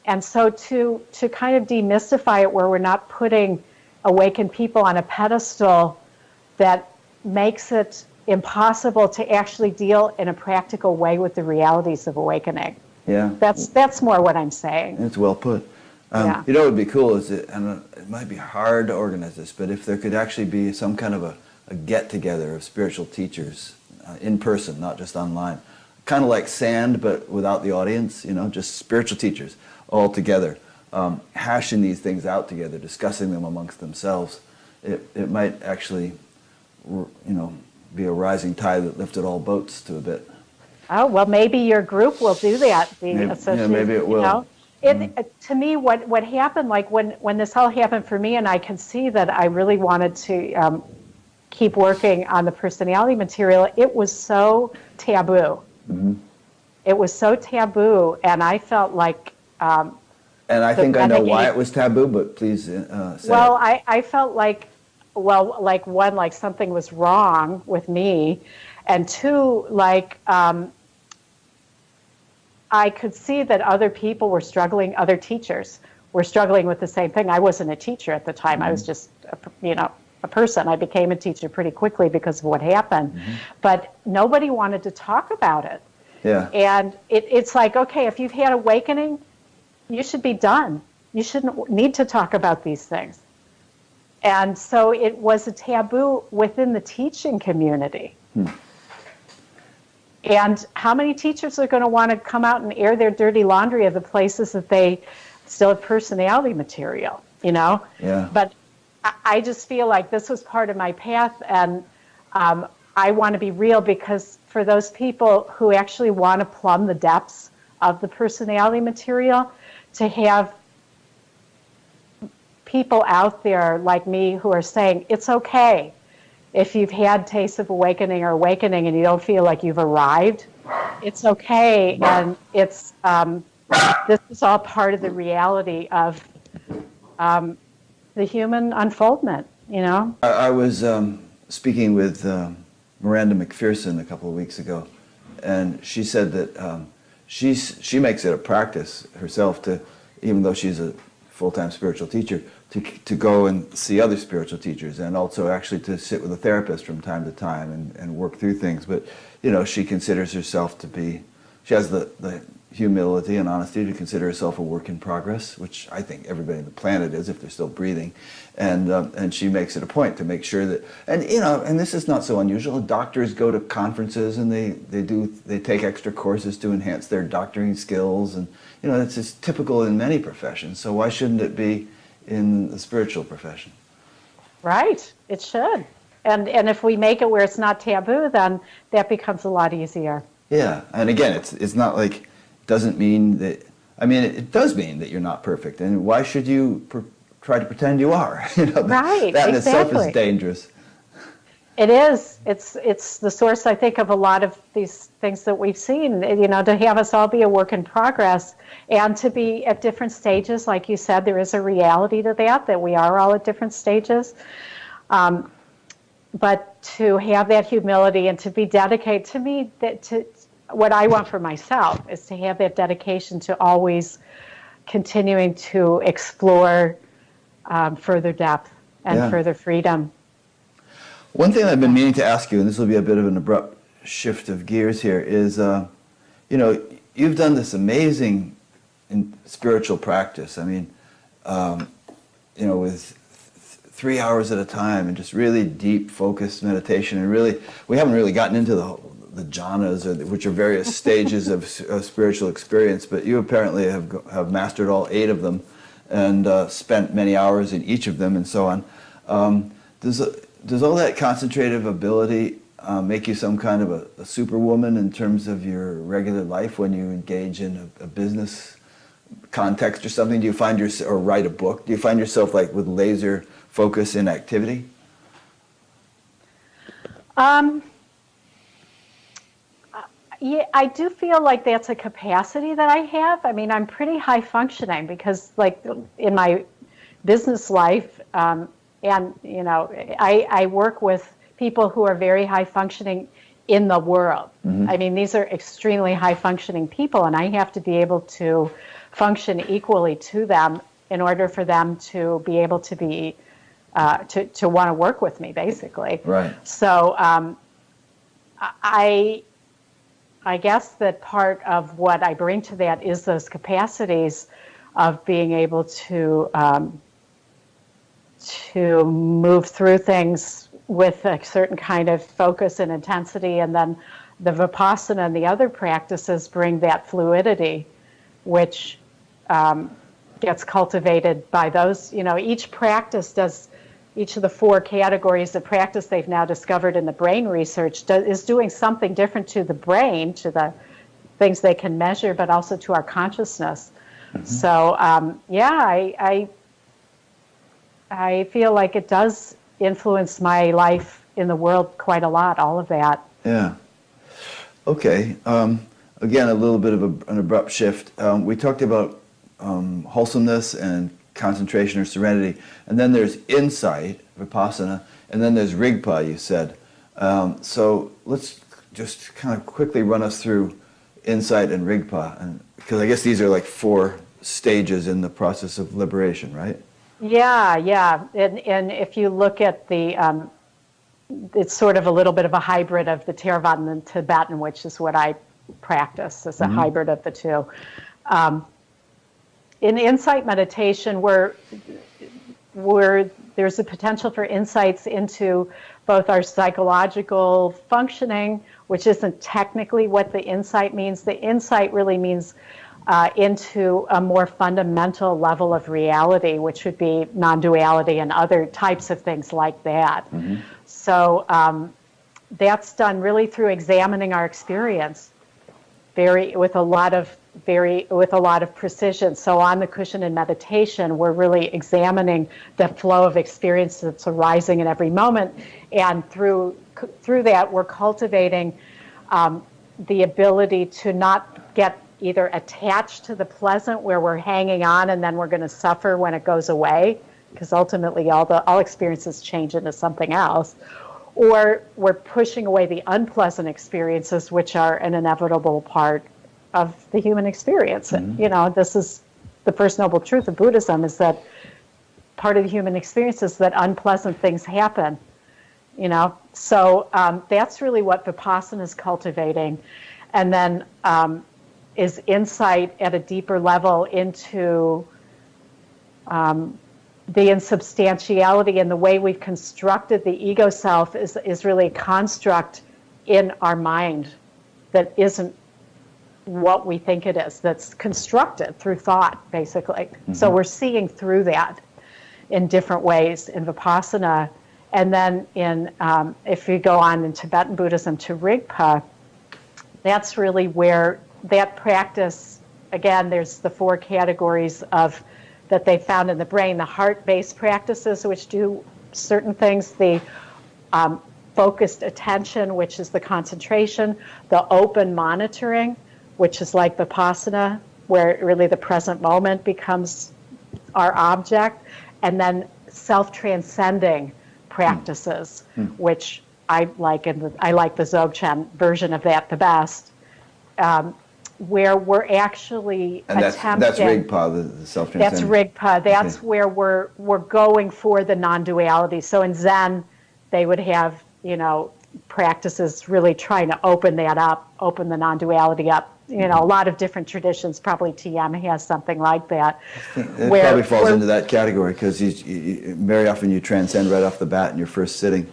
And so to kind of demystify it, where we're not putting awakened people on a pedestal that makes it impossible to actually deal in a practical way with the realities of awakening.
Yeah.
That's more what I'm saying.
It's well put. You know what would be cool is and it might be hard to organize this, but if there could actually be some kind of a get-together of spiritual teachers in person, not just online. Kind of like Sand, but without the audience, you know, just spiritual teachers all together, hashing these things out together, discussing them amongst themselves. It might actually, you know, be a rising tide that lifted all boats to a bit.
Oh, well, maybe your group will do that.
Maybe it will.
You know? To me, what happened, like when this all happened for me, and I can see that I really wanted to keep working on the personality material, it was so taboo. Mm-hmm. It was so taboo, and I felt like...
and I think I know why it was taboo, but please say
Well, I felt like, one, like something was wrong with me, and two, like I could see that other people were struggling, other teachers were struggling with the same thing. I wasn't a teacher at the time. Mm-hmm. I was just, a person. I became a teacher pretty quickly because of what happened. Mm-hmm. But nobody wanted to talk about it.
Yeah.
And it's like, okay, if you've had awakening, you should be done. You shouldn't need to talk about these things. And so it was a taboo within the teaching community. And how many teachers are going to want to come out and air their dirty laundry of the places that they still have personality material, you know?
Yeah.
But I just feel like this was part of my path, and I want to be real, because for those people who actually want to plumb the depths of the personality material, to have people out there like me who are saying, it's okay if you've had tastes of awakening or awakening and you don't feel like you've arrived, it's okay, and it's this is all part of the reality of the human unfoldment, you know?
I was speaking with Miranda McPherson a couple of weeks ago, and she said that she makes it a practice herself to, even though she's a full-time spiritual teacher, to go and see other spiritual teachers, and also actually to sit with a therapist from time to time and work through things. But, you know, she considers herself to be, she has the humility and honesty to consider herself a work in progress, which I think everybody on the planet is if they're still breathing. And she makes it a point to make sure that, and you know, and this is not so unusual. Doctors go to conferences and they take extra courses to enhance their doctoring skills, and you know, it's just typical in many professions. So why shouldn't it be in the spiritual profession?
Right, it should. And if we make it where it's not taboo, then that becomes a lot easier.
Yeah, and again, it's not like, doesn't mean that, I mean, it does mean that you're not perfect, and why should you try to pretend you are? You know,
Right,
that in itself
exactly.
is dangerous.
It is. It's the source, I think, of a lot of these things that we've seen, you know, to have us all be a work in progress and to be at different stages. Like you said, there is a reality to that we are all at different stages. But to have that humility and to be dedicated, to me, what I want for myself is to have that dedication to always continuing to explore further depth and further freedom.
One thing I've been meaning to ask you, and this will be a bit of an abrupt shift of gears here, is, you know, you've done this amazing spiritual practice. I mean, you know, with 3 hours at a time and just really deep, focused meditation, and really, we haven't really gotten into the jhanas, which are various stages of spiritual experience, but you apparently have mastered all 8 of them and spent many hours in each of them and so on. Does all that concentrative ability make you some kind of a superwoman in terms of your regular life when you engage in a business context or something? Do you find yourself, or write a book, do you find yourself like with laser focus in activity?
Yeah, I do feel like that's a capacity that I have. I mean, I'm pretty high functioning because, like, in my business life, and you know, I work with people who are very high functioning in the world. Mm-hmm. I mean, these are extremely high functioning people, and I have to be able to function equally to them in order for them to be able to be to want to work with me, basically.
Right.
So I guess that part of what I bring to that is those capacities of being able to move through things with a certain kind of focus and intensity, and then the Vipassana and the other practices bring that fluidity, which gets cultivated by those, you know, each of the 4 categories of practice they've now discovered in the brain research is doing something different to the brain, to the things they can measure, but also to our consciousness. Mm-hmm. So, I feel like it does influence my life in the world quite a lot, all of that.
Yeah. Okay. Again, a little bit of an abrupt shift. We talked about wholesomeness and concentration or serenity, and then there's insight, vipassana, and then there's rigpa, you said. So let's just kind of quickly run us through insight and rigpa, and because I guess these are like 4 stages in the process of liberation, right?
Yeah. And if you look at the, it's sort of a little bit of a hybrid of the Theravada and Tibetan, which is what I practice as a hybrid of the two. In insight meditation, where there's a potential for insights into both our psychological functioning, which isn't technically what the insight means. The insight really means into a more fundamental level of reality, which would be non-duality and other types of things like that. Mm-hmm. So that's done really through examining our experience, with a lot of precision. So on the cushion in meditation, we're really examining the flow of experience that's arising in every moment, and through that, we're cultivating the ability to not get either attached to the pleasant, where we're hanging on and then we're going to suffer when it goes away, because ultimately all experiences change into something else, or we're pushing away the unpleasant experiences, which are an inevitable part of the human experience. Mm-hmm. This is the First Noble Truth of Buddhism, is that part of the human experience is that unpleasant things happen. So that's really what Vipassana is cultivating, and then is insight at a deeper level into the insubstantiality, and the way we've constructed the ego self is really a construct in our mind that isn't what we think it is, that's constructed through thought, basically. Mm-hmm. So we're seeing through that in different ways in Vipassana. And then if you go on in Tibetan Buddhism to Rigpa, that's really where that practice, again, there's the 4 categories of that they found in the brain: the heart-based practices, which do certain things, the focused attention, which is the concentration, the open monitoring, which is like Vipassana, where really the present moment becomes our object, and then self-transcending practices, which I like, and I like the Dzogchen version of that the best, where we're actually attempting.
That's Rigpa, the self-transcending.
That's Rigpa. That's okay. Where we're going for the non-duality. So in Zen, they would have practices really trying to open that up, open the non-duality up. A lot of different traditions. Probably TM has something like that.
It probably falls into that category, because very often you transcend right off the bat in your first sitting.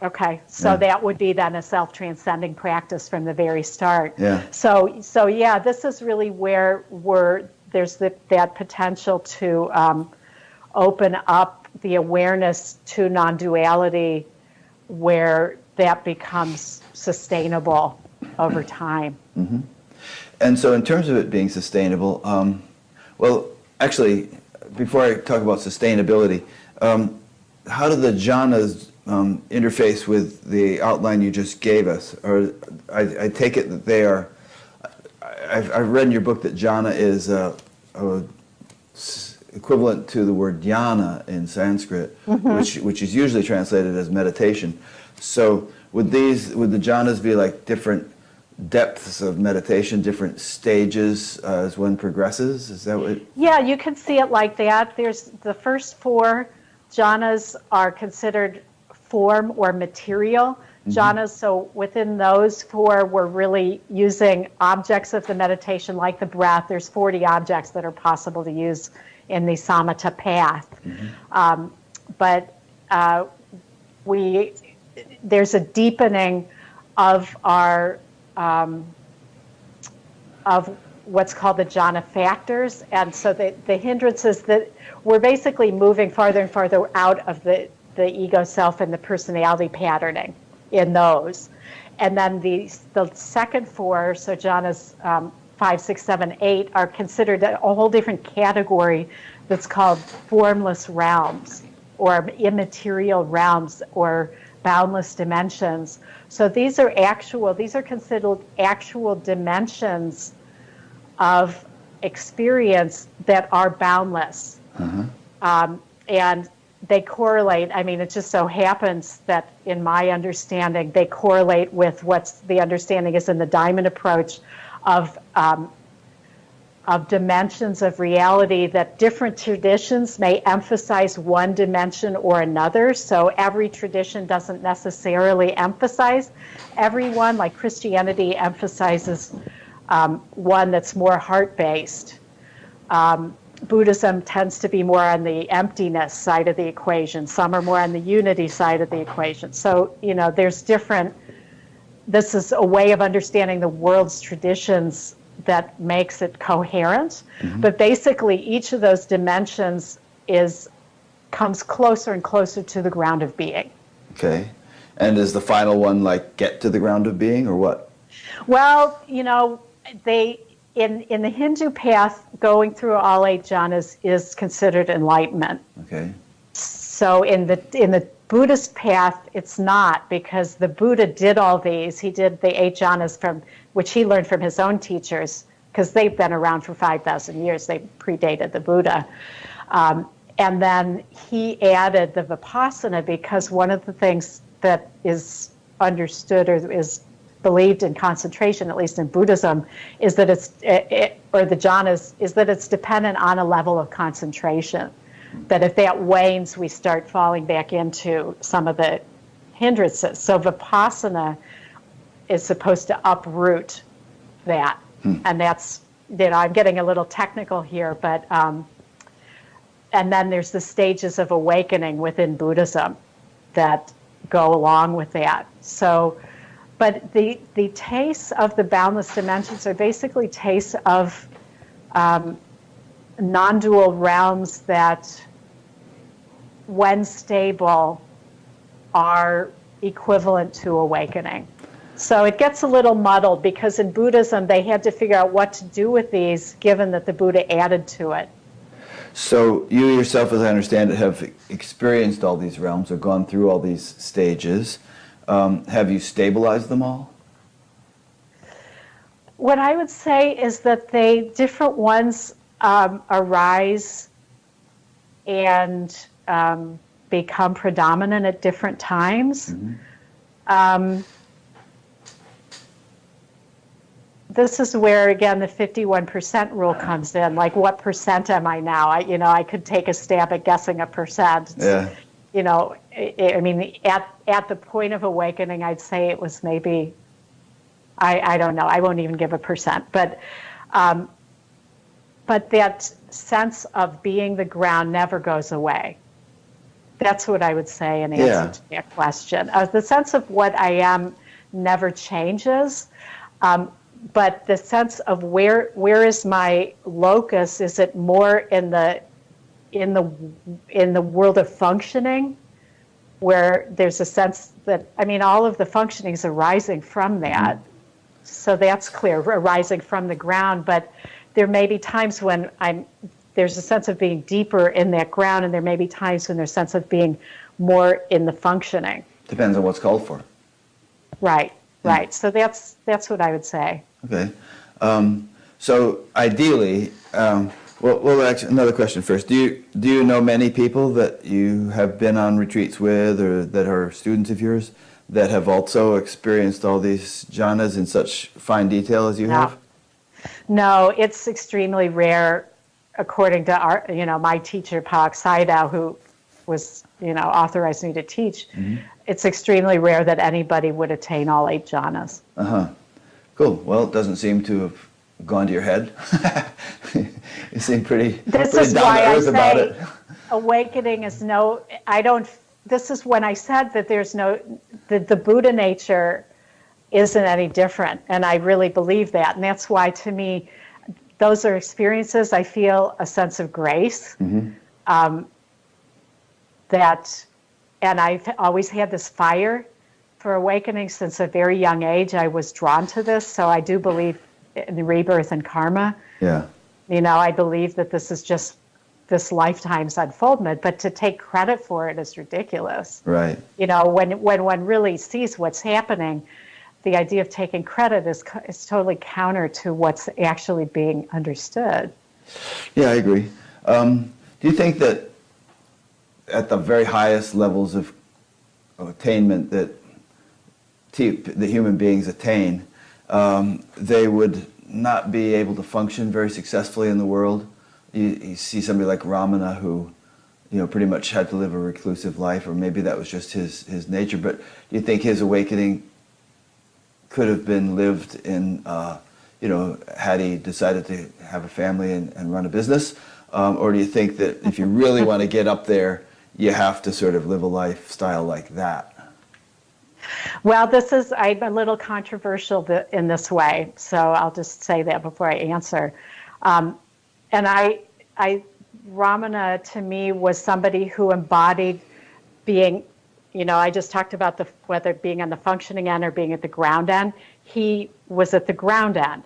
Okay, so that would be then a self-transcending practice from the very start.
Yeah.
So yeah, this is really where there's that potential to open up the awareness to non-duality, where that becomes sustainable over time.
Mm-hmm. And so in terms of it being sustainable, well, actually, before I talk about sustainability, how do the jhanas interface with the outline you just gave us? Or I take it that they are, I've read in your book that jhana is equivalent to the word dhyana in Sanskrit, mm-hmm. which is usually translated as meditation. So would the jhanas be like different depths of meditation, different stages as one progresses? Is that what?
Yeah, you can see it like that. There's the first 4 jhanas are considered form or material jhanas. So within those 4, we're really using objects of the meditation, like the breath. There's 40 objects that are possible to use in the samatha path. Mm-hmm. But there's a deepening of our of what's called the jhana factors, and so the hindrances that we're basically moving farther and farther out of the ego self and the personality patterning in those. And then the second 4, so jhanas 5, 6, 7, 8, are considered a whole different category that's called formless realms, or immaterial realms, or boundless dimensions. So these are considered actual dimensions of experience that are boundless. Uh-huh. And they correlate. I mean, it just so happens that in my understanding, they correlate with what's the understanding is in the diamond approach of dimensions of reality, that different traditions may emphasize one dimension or another. So every tradition doesn't necessarily emphasize every one. Like Christianity emphasizes one that's more heart-based. Buddhism tends to be more on the emptiness side of the equation. Some are more on the unity side of the equation. So, there's different, this is a way of understanding the world's traditions that makes it coherent. Mm-hmm. But basically, each of those dimensions comes closer and closer to the ground of being. Okay.
And is the final one like get to the ground of being, or what?
Well, they in the Hindu path, going through all 8 jhanas is considered enlightenment.
Okay.
So in the Buddhist path, it's not, because the Buddha did all these. He did the 8 jhanas which he learned from his own teachers, because they've been around for 5,000 years. They predated the Buddha. And then he added the Vipassana because one of the things that is understood or is believed in concentration, at least in Buddhism, is that or the jhanas, is that it's dependent on a level of concentration. That if that wanes, we start falling back into some of the hindrances. So Vipassana is supposed to uproot that. And that's, I'm getting a little technical here, but, and then there's the stages of awakening within Buddhism that go along with that. So, but the tastes of the boundless dimensions are basically tastes of non-dual realms that, when stable, are equivalent to awakening. So it gets a little muddled because in Buddhism they had to figure out what to do with these given that the Buddha added to it.
So you yourself, as I understand it, have experienced all these realms or gone through all these stages. Have you stabilized them all?
What I would say is that different ones arise and become predominant at different times. Mm-hmm. This is where, again, the 51% rule comes in. Like, what percent am I now? I could take a stab at guessing a percent.
Yeah.
I mean, at the point of awakening, I'd say it was maybe, I don't know. I won't even give a percent. But that sense of being the ground never goes away. That's what I would say in answer to that question. The sense of what I am never changes. But the sense of where is my locus? Is it more in the world of functioning, where there's a sense that, I mean, all of the functioning is arising from that. Mm-hmm. So that's clear, arising from the ground. But there may be times when there's a sense of being deeper in that ground, and there may be times when there's a sense of being more in the functioning.
Depends on what's called for.
Right. Right. So that's what I would say.
Okay. So ideally, well, actually, another question first. Do you know many people that you have been on retreats with, or that are students of yours, that have also experienced all these jhanas in such fine detail as you have?
No, it's extremely rare. According to my teacher, Paak Sayadaw, who was, authorized me to teach, mm-hmm. It's extremely rare that anybody would attain all 8 jhanas. Uh-huh.
Cool. Well, it doesn't seem to have gone to your head. You seem pretty
down
to earth about it.
Awakening is this is when I said that there's the Buddha nature isn't any different. And I really believe that. And that's why, to me, those are experiences. I feel a sense of grace. Mm-hmm. And I've always had this fire for awakening since a very young age. I was drawn to this, so I do believe in rebirth and karma. Yeah. I believe that this is just this lifetime's unfoldment, but to take credit for it is ridiculous. Right. When one really sees what's happening, the idea of taking credit is totally counter to what's actually being understood.
Yeah, I agree. Do you think that at the very highest levels of attainment that the human beings attain, they would not be able to function very successfully in the world? You see somebody like Ramana, who pretty much had to live a reclusive life, or maybe that was just his nature, but do you think his awakening could have been lived in, had he decided to have a family and run a business? Or do you think that if you really want to get up there, you have to sort of live a lifestyle like that?
Well, I'm a little controversial in this way, so I'll just say that before I answer. And Ramana, to me, was somebody who embodied being, I just talked about whether being on the functioning end or being at the ground end. He was at the ground end.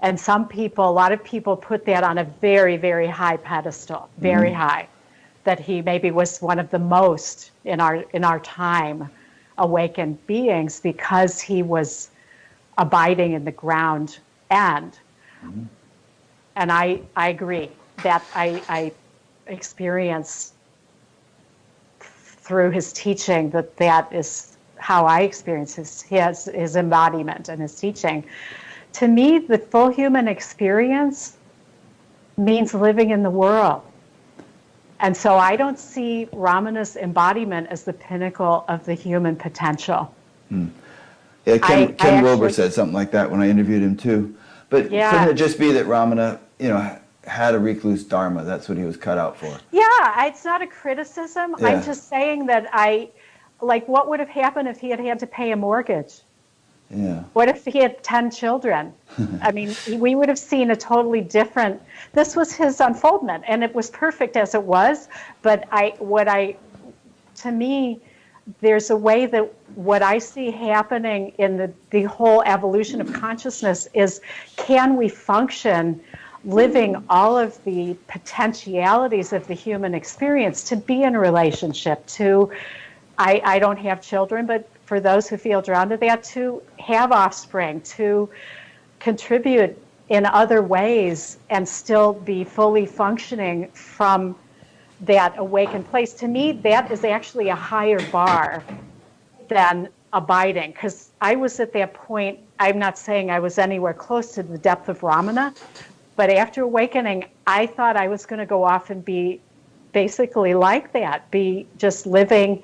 And a lot of people put that on a very, very high pedestal, very high, that he maybe was one of the most in our time awakened beings because he was abiding in the ground end. Mm-hmm. And I agree that I experience through his teaching, that is how I experience his embodiment and his teaching. To me, the full human experience means living in the world. And so I don't see Ramana's embodiment as the pinnacle of the human potential.
Yeah, Ken Wilber said something like that when I interviewed him too. But couldn't it just be that Ramana, had a recluse dharma? That's what he was cut out for.
Yeah, it's not a criticism.
Yeah.
I'm just saying that what would have happened if he had had to pay a mortgage?
Yeah.
What if he had 10 children? I mean, we would have seen a totally different. This was his unfoldment, and it was perfect as it was. But to me, there's a way that what I see happening in the whole evolution of consciousness is, can we function living all of the potentialities of the human experience to be in a relationship, I don't have children, but for those who feel drawn to that, to have offspring, to contribute in other ways and still be fully functioning from that awakened place. To me, that is actually a higher bar than abiding, because I was at that point. I'm not saying I was anywhere close to the depth of Ramana, but after awakening, I thought I was going to go off and be basically like that, be just living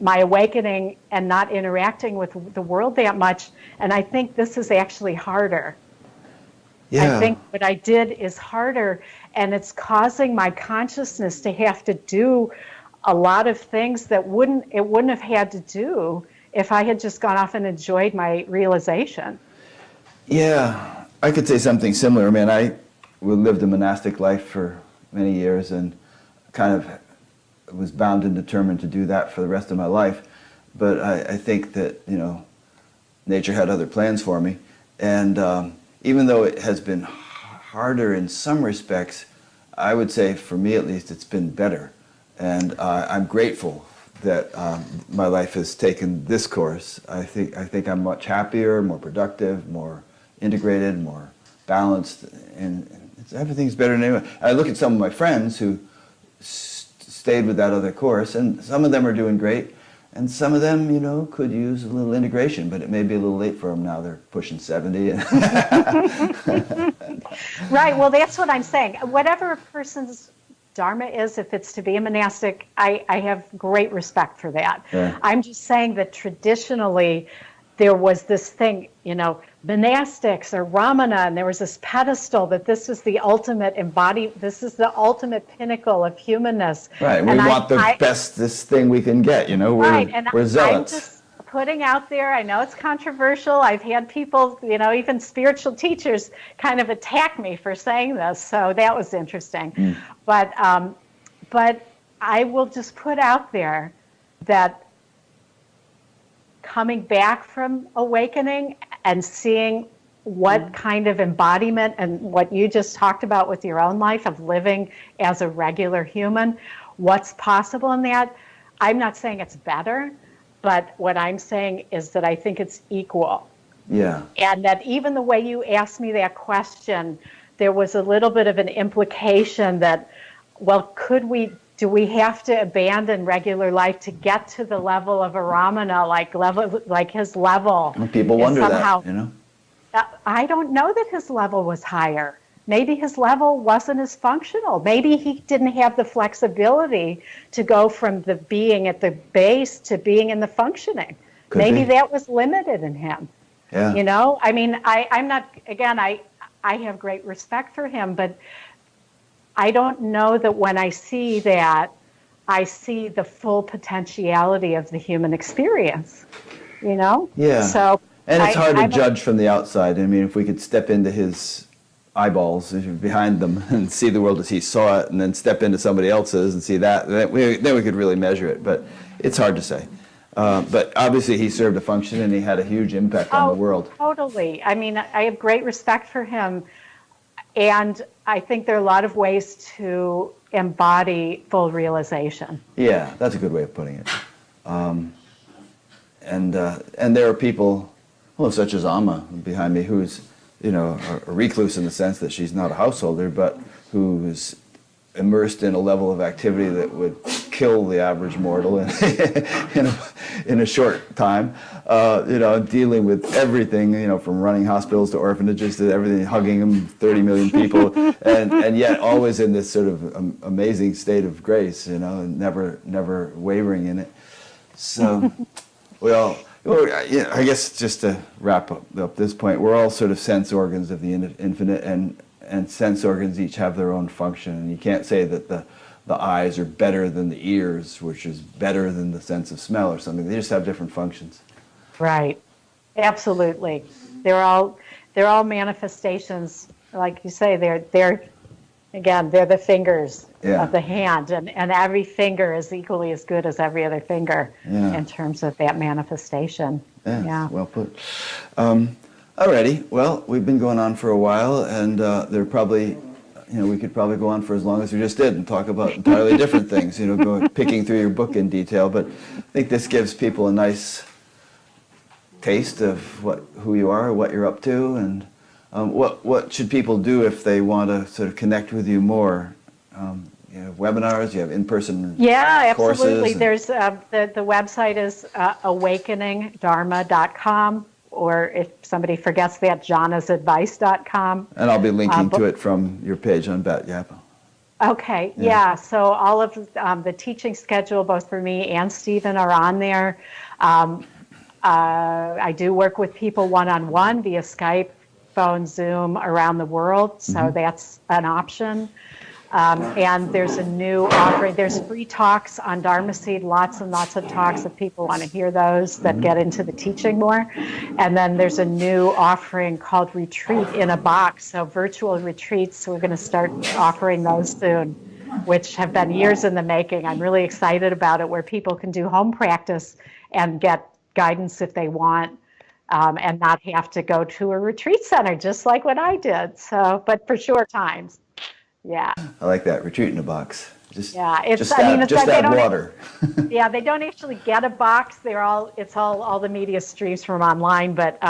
my awakening and not interacting with the world that much. And I think this is actually harder. Yeah. I think what I did is harder, and it's causing my consciousness to have to do a lot of things that it wouldn't have had to do if I had just gone off and enjoyed my realization.
Yeah, I could say something similar. I mean, I lived a monastic life for many years and kind of was bound and determined to do that for the rest of my life. But I think that, nature had other plans for me. And even though it has been harder in some respects, I would say, for me at least, it's been better. And I'm grateful that my life has taken this course. I think I'm much happier, more productive, more integrated, more balanced, and everything's better than anyone. I look at some of my friends who stayed with that other course, and some of them are doing great, and some of them, could use a little integration, but it may be a little late for them now. They're pushing 70.
Right, well, that's what I'm saying. Whatever a person's dharma is, if it's to be a monastic, I have great respect for that.
Yeah.
I'm just saying that traditionally there was this thing, monastics or Ramana, and there was this pedestal that this is the ultimate this is the ultimate pinnacle of humanness.
Right, we want the bestest thing we can get, we're zealots.
I'm just putting out there, I know it's controversial, I've had people, even spiritual teachers kind of attack me for saying this, so that was interesting. But I will just put out there that coming back from awakening and seeing what kind of embodiment and what you just talked about with your own life of living as a regular human, what's possible in that. I'm not saying it's better, but what I'm saying is that I think it's equal.
Yeah.
And that even the way you asked me that question, there was a little bit of an implication that, well, do we have to abandon regular life to get to the level of a Ramana, like his level?
Well, people wonder
somehow,
that,
I don't know that his level was higher. Maybe his level wasn't as functional. Maybe he didn't have the flexibility to go from the being at the base to being in the functioning. Maybe that was limited in him.
Yeah.
I mean, I'm not, again, I have great respect for him, but I don't know that when I see that, I see the full potentiality of the human experience,
Yeah.
So,
and it's hard to judge from the outside. I mean, if we could step into his eyeballs behind them and see the world as he saw it, and then step into somebody else's and see that, then we could really measure it. But it's hard to say. But obviously he served a function and he had a huge impact on the world.
Totally. I mean, I have great respect for him. And I think there are a lot of ways to embody full realization.
Yeah, that's a good way of putting it. And there are people, such as Amma behind me, who's a recluse in the sense that she's not a householder, but who is immersed in a level of activity that would kill the average mortal in a short time, dealing with everything, from running hospitals to orphanages to everything, hugging them, 30 million people, and yet always in this sort of amazing state of grace, and never wavering in it. So, well, I guess just to wrap up this point, we're all sort of sense organs of the infinite, and sense organs each have their own function, and you can't say that the eyes are better than the ears, which is better than the sense of smell or something. They just have different functions.
Right. Absolutely. They're all manifestations, like you say. They're the fingers of the hand, and every finger is equally as good as every other finger in terms of that manifestation.
Yeah. Well put. Alrighty. Well, we've been going on for a while, and they're probably, we could probably go on for as long as we just did and talk about entirely different things, picking through your book in detail. But I think this gives people a nice taste of who you are, what you're up to, and what should people do if they want to sort of connect with you more. You have webinars, you have in-person courses.
Absolutely. There's the website is awakeningdharma.com. Or if somebody forgets that, jonasadvice.com.
And I'll be linking to it from your page on Bat Yappa.
Okay, yeah. So all of the teaching schedule, both for me and Stephen, are on there. I do work with people one-on-one via Skype, phone, Zoom around the world, so that's an option. And there's a new offering. There's free talks on Dharma Seed, lots and lots of talks if people want to hear those that get into the teaching more. And then there's a new offering called Retreat in a Box, so virtual retreats. So we're going to start offering those soon, which have been years in the making. I'm really excited about it, where people can do home practice and get guidance if they want, and not have to go to a retreat center, just like what I did. So, but for short times. Yeah.
I like that, retreat in a box. Just
add
water.
Yeah, they don't actually get a box. It's all the media streams from online, but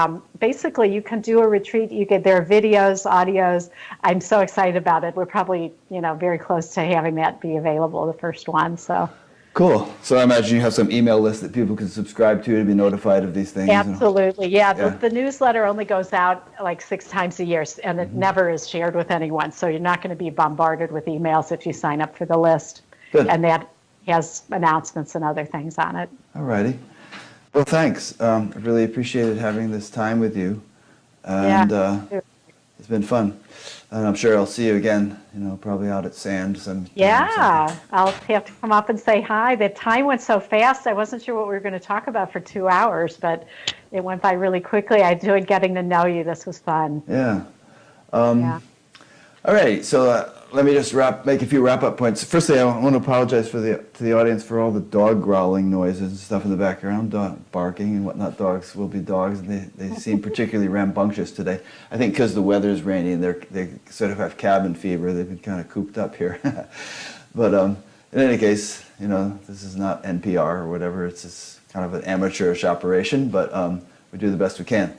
basically you can do a retreat. There are videos, audios. I'm so excited about it. We're probably, very close to having that be available, the first one. So.
Cool. So I imagine you have some email list that people can subscribe to be notified of these things.
Absolutely. Yeah. The newsletter only goes out like 6 times a year, and it never is shared with anyone. So you're not going to be bombarded with emails if you sign up for the list.
Good.
And that has announcements and other things on it.
All righty. Well, thanks. I really appreciated having this time with you. And it's been fun. And I'm sure I'll see you again, probably out at Sand some.
Yeah, I'll have to come up and say hi. The time went so fast. I wasn't sure what we were going to talk about for 2 hours, but it went by really quickly. I enjoyed getting to know you. This was fun.
Yeah. All right, so let me just make a few wrap-up points. Firstly, I want to apologize to the audience for all the dog growling noises and stuff in the background, dog barking and whatnot. Dogs will be dogs, and they seem particularly rambunctious today. I think because the weather's rainy and they sort of have cabin fever. They've been kind of cooped up here. But in any case, this is not NPR or whatever. It's just kind of an amateurish operation, but we do the best we can.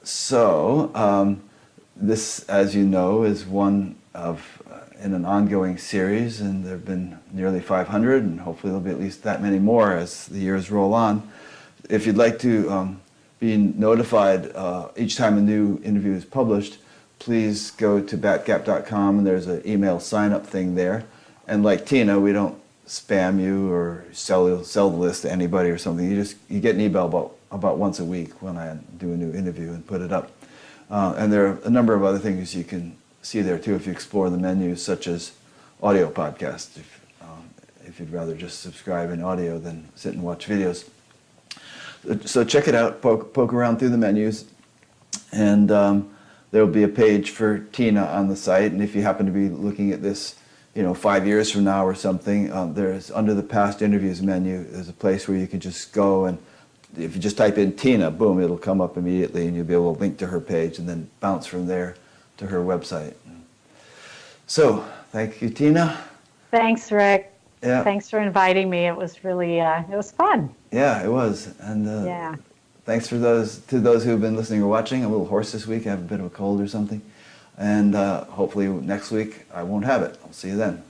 So this, as you know, is one in an ongoing series, and there have been nearly 500, and hopefully there'll be at least that many more as the years roll on. If you'd like to be notified each time a new interview is published, please go to batgap.com, and there's an email sign-up thing there. And like Tina, we don't spam you or sell the list to anybody or something. You get an email about once a week when I do a new interview and put it up. And there are a number of other things you can see there too if you explore the menus, such as audio podcasts, if you'd rather just subscribe in audio than sit and watch videos. So check it out, poke around through the menus, and there will be a page for Tina on the site. And if you happen to be looking at this 5 years from now or something, there's under the past interviews menu, there's a place where you can just go, and if you just type in Tina, boom, it'll come up immediately, and you'll be able to link to her page and then bounce from there to her website. So, thank you, Tina.
Thanks, Rick.
Yeah.
Thanks for inviting me. It was really, it was fun.
Yeah, it was. And thanks to those who've been listening or watching. I'm a little hoarse this week. I have a bit of a cold or something. And hopefully next week I won't have it. I'll see you then.